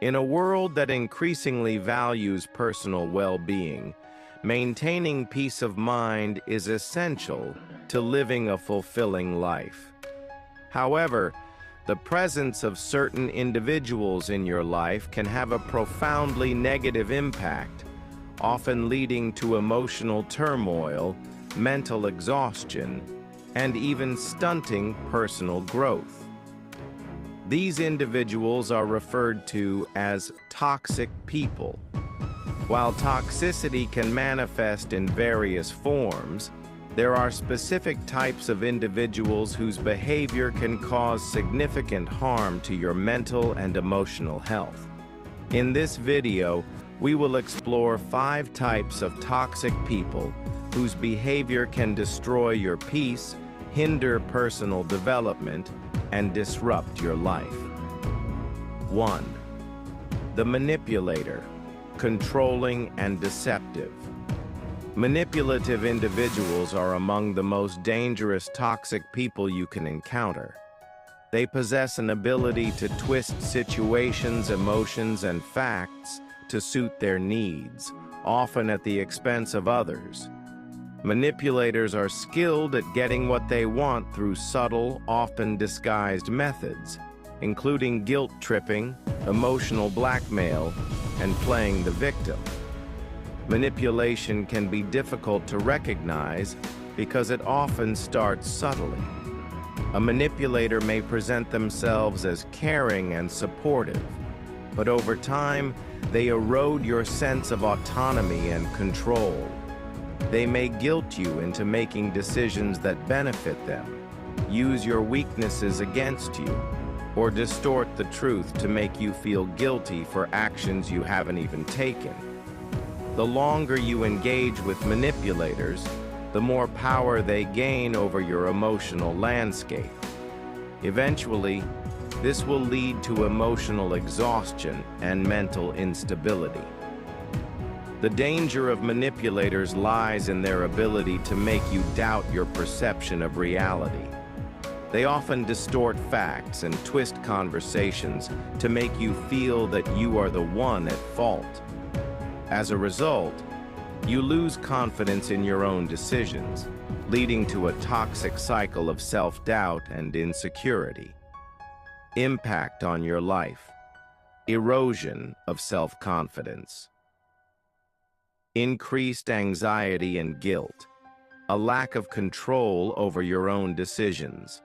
In a world that increasingly values personal well-being, maintaining peace of mind is essential to living a fulfilling life. However, the presence of certain individuals in your life can have a profoundly negative impact, often leading to emotional turmoil, mental exhaustion, and even stunting personal growth. These individuals are referred to as toxic people. While toxicity can manifest in various forms, there are specific types of individuals whose behavior can cause significant harm to your mental and emotional health. In this video, we will explore 5 types of toxic people whose behavior can destroy your peace, hinder personal development, and disrupt your life. 1. The manipulator, controlling and deceptive. Manipulative individuals are among the most dangerous toxic people you can encounter. They possess an ability to twist situations, emotions, and facts to suit their needs, often at the expense of others. Manipulators are skilled at getting what they want through subtle, often disguised methods, including guilt-tripping, emotional blackmail, and playing the victim. Manipulation can be difficult to recognize because it often starts subtly. A manipulator may present themselves as caring and supportive, but over time, they erode your sense of autonomy and control. They may guilt you into making decisions that benefit them, use your weaknesses against you, or distort the truth to make you feel guilty for actions you haven't even taken. The longer you engage with manipulators, the more power they gain over your emotional landscape. Eventually, this will lead to emotional exhaustion and mental instability. The danger of manipulators lies in their ability to make you doubt your perception of reality. They often distort facts and twist conversations to make you feel that you are the one at fault. As a result, you lose confidence in your own decisions, leading to a toxic cycle of self-doubt and insecurity. Impact on your life: erosion of self-confidence, increased anxiety and guilt, a lack of control over your own decisions,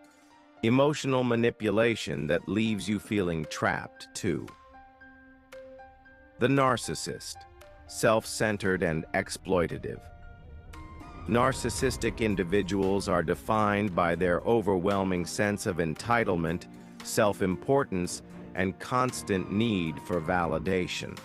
emotional manipulation that leaves you feeling trapped too. The narcissist, self-centered and exploitative. Narcissistic individuals are defined by their overwhelming sense of entitlement, self-importance, and constant need for validation.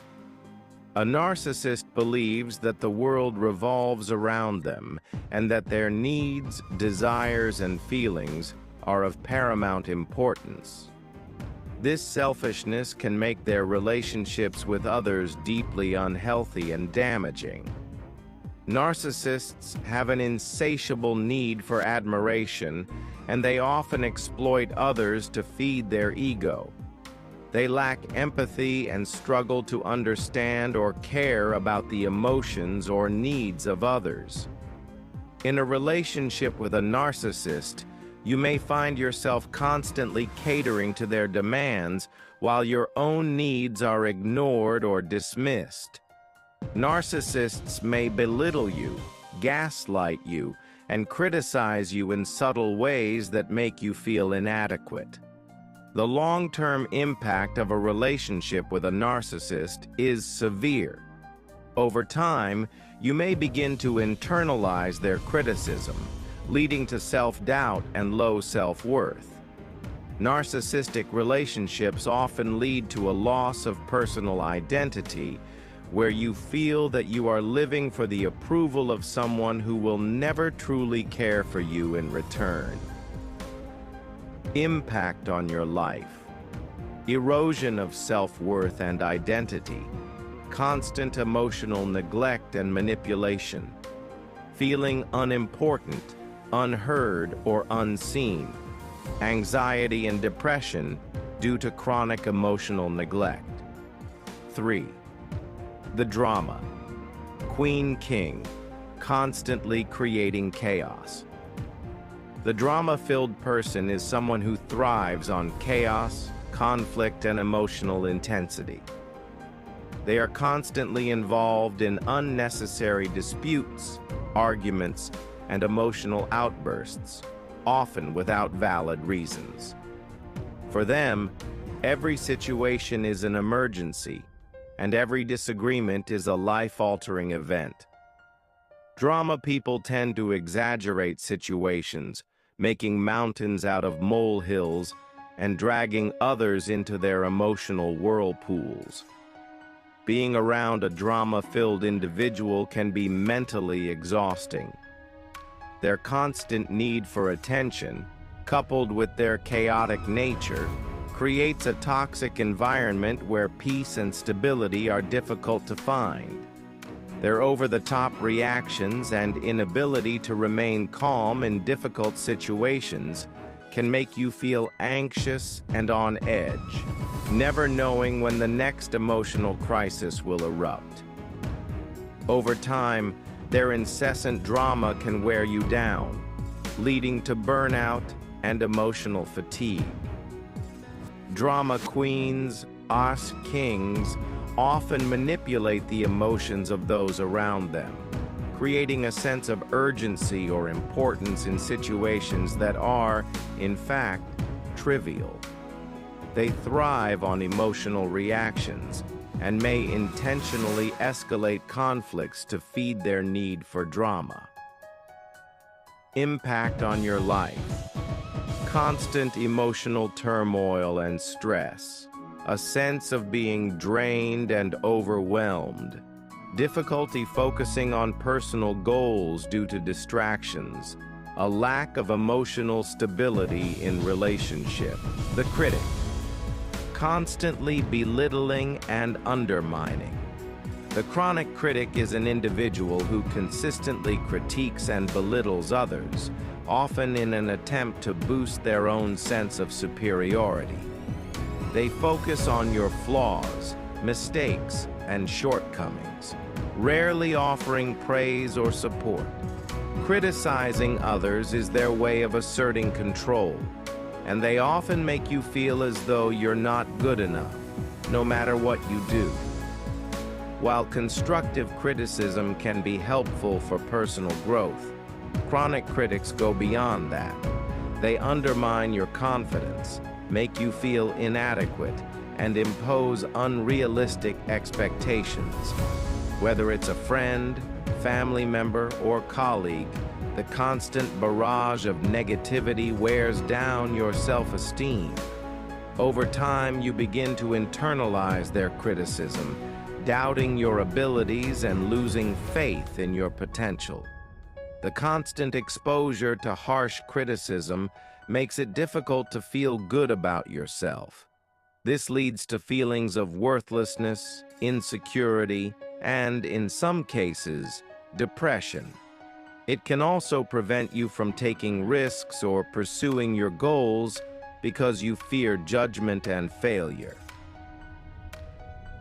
A narcissist believes that the world revolves around them and that their needs, desires, and feelings are of paramount importance. This selfishness can make their relationships with others deeply unhealthy and damaging. Narcissists have an insatiable need for admiration, and they often exploit others to feed their ego. They lack empathy and struggle to understand or care about the emotions or needs of others. In a relationship with a narcissist, you may find yourself constantly catering to their demands while your own needs are ignored or dismissed. Narcissists may belittle you, gaslight you, and criticize you in subtle ways that make you feel inadequate. The long-term impact of a relationship with a narcissist is severe. Over time, you may begin to internalize their criticism, leading to self-doubt and low self-worth. Narcissistic relationships often lead to a loss of personal identity, where you feel that you are living for the approval of someone who will never truly care for you in return. Impact on your life: erosion of self-worth and identity, constant emotional neglect and manipulation, feeling unimportant, unheard, or unseen, anxiety and depression due to chronic emotional neglect, 3. The drama. Queen King, constantly creating chaos. The drama-filled person is someone who thrives on chaos, conflict, and emotional intensity. They are constantly involved in unnecessary disputes, arguments, and emotional outbursts, often without valid reasons. For them, every situation is an emergency, and every disagreement is a life-altering event. Drama people tend to exaggerate situations, making mountains out of molehills and dragging others into their emotional whirlpools. Being around a drama-filled individual can be mentally exhausting. Their constant need for attention, coupled with their chaotic nature, creates a toxic environment where peace and stability are difficult to find. Their over-the-top reactions and inability to remain calm in difficult situations can make you feel anxious and on edge, never knowing when the next emotional crisis will erupt. Over time, their incessant drama can wear you down, leading to burnout and emotional fatigue. Drama queens, us kings, often manipulate the emotions of those around them, creating a sense of urgency or importance in situations that are, in fact, trivial. They thrive on emotional reactions and may intentionally escalate conflicts to feed their need for drama. Impact on your life. Constant emotional turmoil and stress. A sense of being drained and overwhelmed. Difficulty focusing on personal goals due to distractions. A lack of emotional stability in relationship. The critic. Constantly belittling and undermining. The chronic critic is an individual who consistently critiques and belittles others, often in an attempt to boost their own sense of superiority. They focus on your flaws, mistakes, and shortcomings, rarely offering praise or support. Criticizing others is their way of asserting control, and they often make you feel as though you're not good enough, no matter what you do. While constructive criticism can be helpful for personal growth, chronic critics go beyond that. They undermine your confidence, make you feel inadequate, and impose unrealistic expectations. Whether it's a friend, family member, or colleague, the constant barrage of negativity wears down your self-esteem. Over time, you begin to internalize their criticism, doubting your abilities and losing faith in your potential. The constant exposure to harsh criticism makes it difficult to feel good about yourself. This leads to feelings of worthlessness, insecurity, and, in some cases, depression. It can also prevent you from taking risks or pursuing your goals because you fear judgment and failure.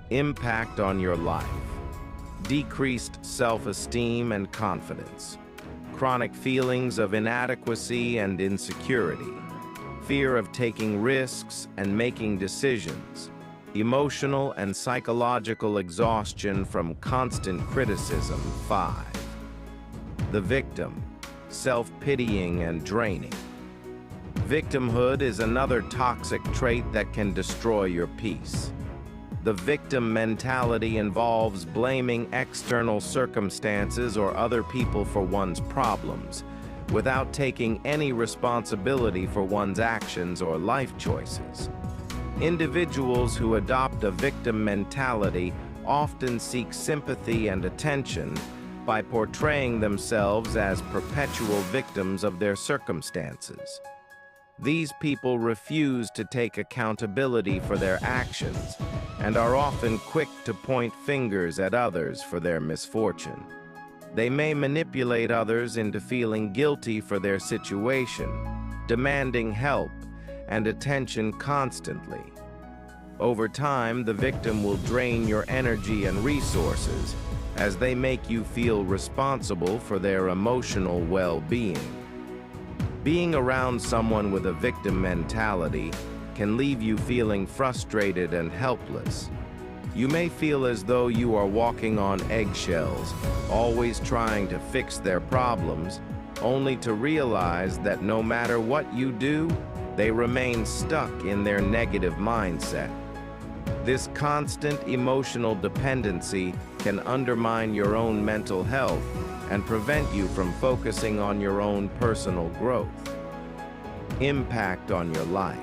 Impact on your life. Decreased self-esteem and confidence. Chronic feelings of inadequacy and insecurity. Fear of taking risks and making decisions. Emotional and psychological exhaustion from constant criticism. 5. The victim. Self-pitying and draining. Victimhood is another toxic trait that can destroy your peace. The victim mentality involves blaming external circumstances or other people for one's problems, without taking any responsibility for one's actions or life choices. Individuals who adopt a victim mentality often seek sympathy and attention by portraying themselves as perpetual victims of their circumstances. These people refuse to take accountability for their actions and are often quick to point fingers at others for their misfortune. They may manipulate others into feeling guilty for their situation, demanding help and attention constantly. Over time, the victim will drain your energy and resources as they make you feel responsible for their emotional well-being. Being around someone with a victim mentality can leave you feeling frustrated and helpless. You may feel as though you are walking on eggshells, always trying to fix their problems, only to realize that no matter what you do, they remain stuck in their negative mindset. This constant emotional dependency can undermine your own mental health and prevent you from focusing on your own personal growth. Impact on your life.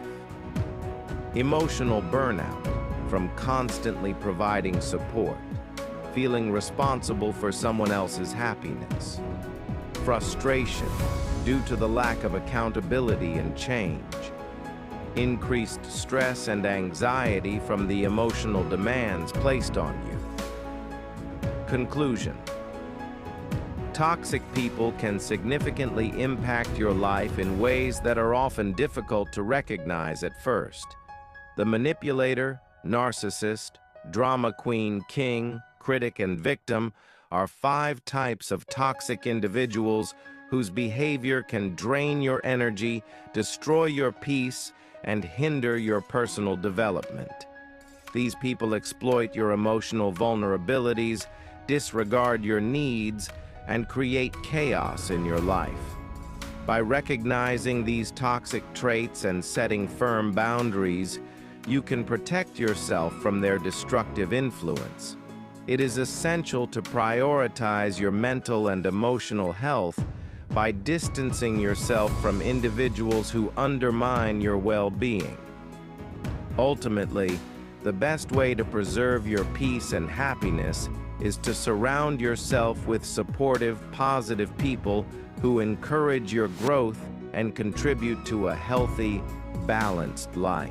Emotional burnout from constantly providing support, feeling responsible for someone else's happiness. Frustration due to the lack of accountability and change. Increased stress and anxiety from the emotional demands placed on you. Conclusion. Toxic people can significantly impact your life in ways that are often difficult to recognize at first. The manipulator, narcissist, drama queen, king, critic, and victim are 5 types of toxic individuals whose behavior can drain your energy, destroy your peace, and hinder your personal development. These people exploit your emotional vulnerabilities, disregard your needs, and create chaos in your life. By recognizing these toxic traits and setting firm boundaries, you can protect yourself from their destructive influence. It is essential to prioritize your mental and emotional health by distancing yourself from individuals who undermine your well-being. Ultimately, the best way to preserve your peace and happiness is to surround yourself with supportive, positive people who encourage your growth and contribute to a healthy, balanced life.